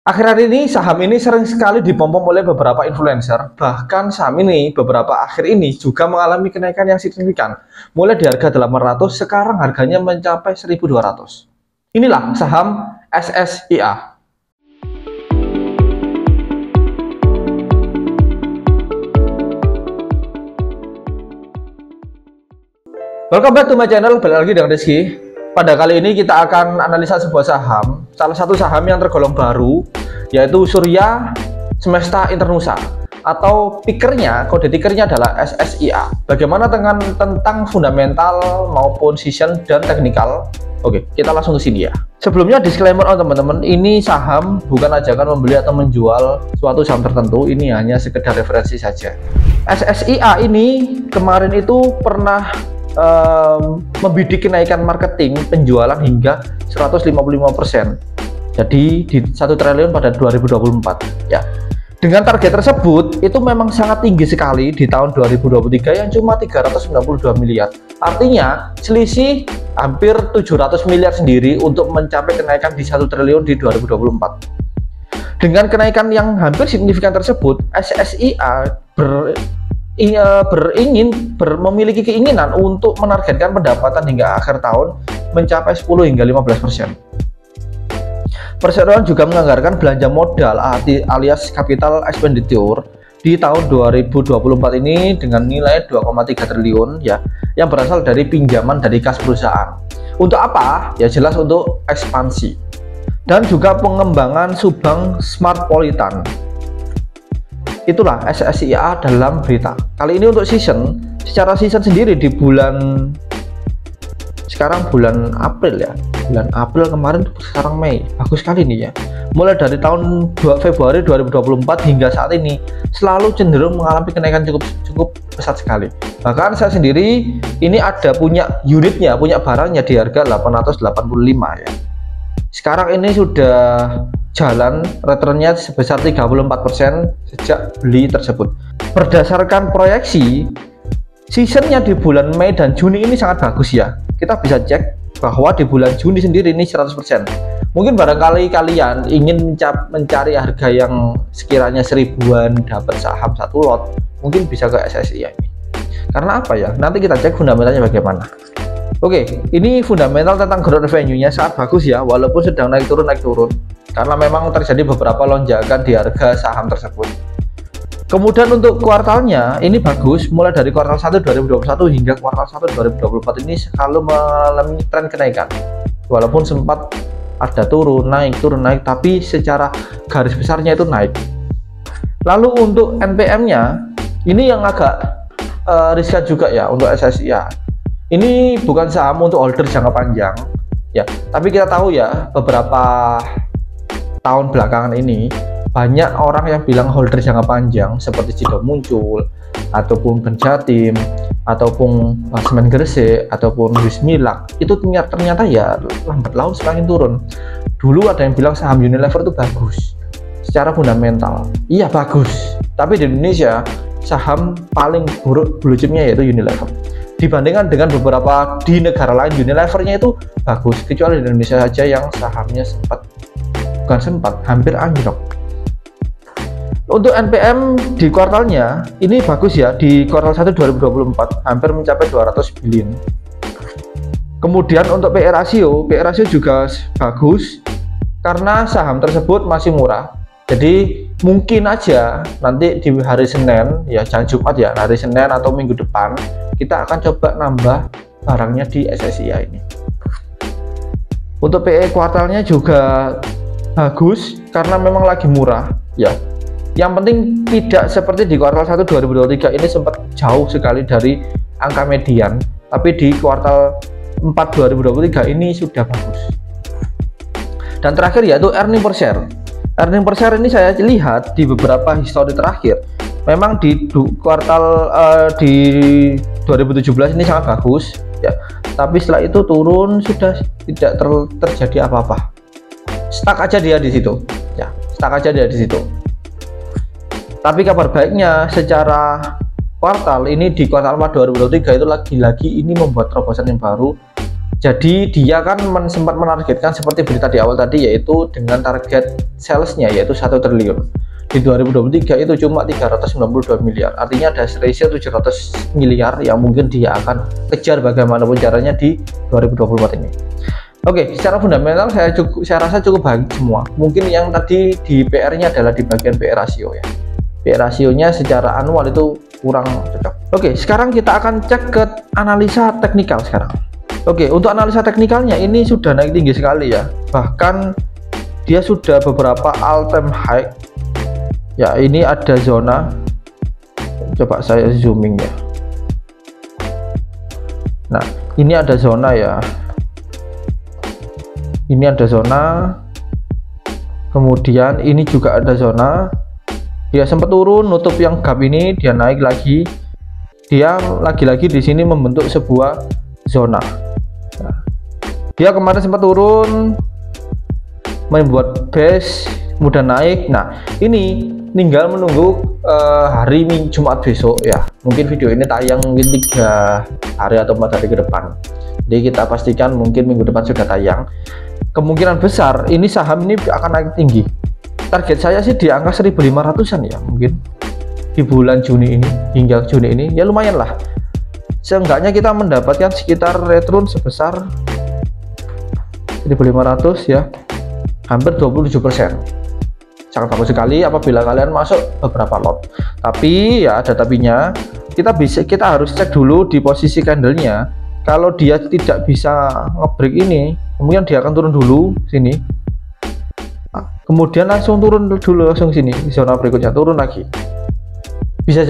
Akhir-akhir ini saham ini sering sekali dipom-pom oleh beberapa influencer. Bahkan saham ini beberapa akhir ini juga mengalami kenaikan yang signifikan. Mulai di harga 800, sekarang harganya mencapai 1.200. Inilah saham SSIA. Welcome back to my channel, balik lagi dengan Rizky. Pada kali ini kita akan analisa sebuah saham, salah satu saham yang tergolong baru, yaitu Surya Semesta Internusa, atau kode tickernya adalah SSIA. Bagaimana tentang fundamental maupun season dan teknikal? Oke, kita langsung ke sini ya. Sebelumnya disclaimer teman-teman, ini saham bukan ajakan membeli atau menjual suatu saham tertentu, ini hanya sekedar referensi saja. SSIA ini kemarin itu pernah membidik kenaikan marketing penjualan hingga 155%. Jadi di 1 triliun pada 2024 ya. Dengan target tersebut itu memang sangat tinggi sekali di tahun 2023 yang cuma 392 miliar. Artinya selisih hampir 700 miliar sendiri untuk mencapai kenaikan di 1 triliun di 2024. Dengan kenaikan yang hampir signifikan tersebut, SSIA memiliki keinginan untuk menargetkan pendapatan hingga akhir tahun mencapai 10 hingga 15%. Perseroan juga menganggarkan belanja modal alias capital expenditure di tahun 2024 ini dengan nilai 2,3 triliun ya, yang berasal dari pinjaman dari kas perusahaan. Untuk apa? Ya jelas untuk ekspansi dan juga pengembangan Subang Smartpolitan. Itulah SSIA dalam berita. Kali ini untuk season, secara season sendiri di bulan April ya. Bulan April kemarin, sekarang Mei. Bagus sekali nih ya. Mulai dari tahun Februari 2024 hingga saat ini selalu cenderung mengalami kenaikan cukup pesat sekali. Bahkan saya sendiri ini ada punya unitnya, punya barangnya di harga 885 ya. Sekarang ini sudah jalan returnnya sebesar 34% sejak beli tersebut. Berdasarkan proyeksi, seasonnya di bulan Mei dan Juni ini sangat bagus ya. Kita bisa cek bahwa di bulan Juni sendiri ini 100%. Mungkin barangkali kalian ingin mencari harga yang sekiranya 1000-an dapat saham satu lot, mungkin bisa ke SSIA ini. Karena apa ya? Nanti kita cek fundamentalnya bagaimana. Oke, ini fundamental tentang growth revenue-nya sangat bagus ya, walaupun sedang naik turun, karena memang terjadi beberapa lonjakan di harga saham tersebut. Kemudian untuk kuartalnya ini bagus, mulai dari kuartal 1 2021 hingga kuartal 1 2024 ini selalu mengalami tren kenaikan. Walaupun sempat ada turun naik, tapi secara garis besarnya itu naik. Lalu untuk NPM-nya ini yang agak riskan juga ya untuk SSIA. Ini bukan saham untuk holder jangka panjang ya, tapi kita tahu ya beberapa tahun belakangan ini banyak orang yang bilang holder jangka panjang seperti Cido Muncul ataupun Benjatim ataupun Semen Gresik ataupun Wismilak itu ternyata ya lambat laun semakin turun. Dulu ada yang bilang saham Unilever itu bagus secara fundamental, iya bagus, tapi di Indonesia saham paling buruk blue chipnya yaitu Unilever. Dibandingkan dengan beberapa di negara lain, Unilevernya itu bagus, kecuali di Indonesia saja yang sahamnya hampir anjlok. Untuk NPM di kuartalnya ini bagus ya, di kuartal 1 2024 hampir mencapai 200 billion. Kemudian untuk PE ratio juga bagus karena saham tersebut masih murah. Jadi mungkin aja nanti di hari Senin ya, jangan Jumat ya, hari Senin atau minggu depan kita akan coba nambah barangnya di SSIA ini. Untuk PE kuartalnya juga bagus karena memang lagi murah ya. Yang penting tidak seperti di kuartal 1 2023 ini sempat jauh sekali dari angka median, tapi di kuartal 4 2023 ini sudah bagus. Dan terakhir yaitu earning per share. Earning per share ini saya lihat di beberapa histori terakhir memang di kuartal di 2017 ini sangat bagus ya, tapi setelah itu turun, sudah tidak terjadi apa-apa, stuck aja dia di situ ya, Tapi kabar baiknya secara kuartal ini di kuartal 4 2023 itu lagi-lagi ini membuat terobosan yang baru Jadi dia kan sempat menargetkan seperti berita di awal tadi, yaitu dengan target salesnya yaitu 1 triliun. Di 2023 itu cuma 392 miliar, artinya ada ratio 700 miliar yang mungkin dia akan kejar bagaimanapun caranya di 2024 ini. Oke, secara fundamental saya rasa cukup baik semua. Mungkin yang tadi di PR-nya adalah di bagian PR rasio ya. PR rasionya secara anual itu kurang cocok. Oke, sekarang kita akan cek ke analisa teknikal sekarang. Oke, untuk analisa teknikalnya ini sudah naik tinggi sekali ya. Bahkan dia sudah beberapa all time high. Ya, ini ada zona. Coba saya zooming ya. Nah, ini ada zona ya. Ini ada zona. Kemudian ini juga ada zona. Dia sempat turun, nutup yang gap ini, dia naik lagi. Dia lagi-lagi di sini membentuk sebuah zona. Nah, dia kemarin sempat turun, membuat base, kemudian naik. Nah, ini tinggal menunggu hari Jumat besok ya. Mungkin video ini tayang mungkin 3 hari atau 4 hari ke depan. Jadi kita pastikan mungkin minggu depan sudah tayang. Kemungkinan besar ini saham ini akan naik tinggi. Target saya sih di angka 1.500-an ya, mungkin di bulan Juni ini hingga Juni ini ya lumayan lah. Seenggaknya kita mendapatkan sekitar return sebesar 1.500 ya, hampir 27%. Sangat bagus sekali apabila kalian masuk beberapa lot. Tapi ya ada tapinya, kita harus cek dulu di posisi candlenya. Kalau dia tidak bisa ngebreak ini, kemudian dia akan turun dulu sini, kemudian langsung turun dulu langsung sini di zona berikutnya, turun lagi. Bisa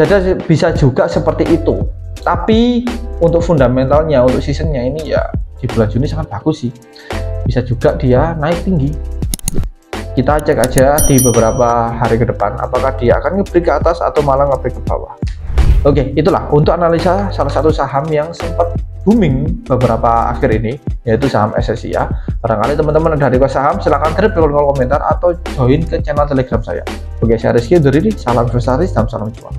juga seperti itu. Tapi untuk fundamentalnya, untuk seasonnya ini ya di bulan Juni sangat bagus sih. Bisa juga dia naik tinggi. Kita cek aja di beberapa hari ke depan apakah dia akan ngebreak ke atas atau malah ngebreak ke bawah. Oke, itulah untuk analisa salah satu saham yang sempat booming beberapa akhir ini, yaitu saham SSI ya. Barangkali teman-teman ada request saham, silahkan drop di kolom komentar atau join ke channel Telegram saya. Oke, saya Rizky undur diri, salam investasi dan salam cuan.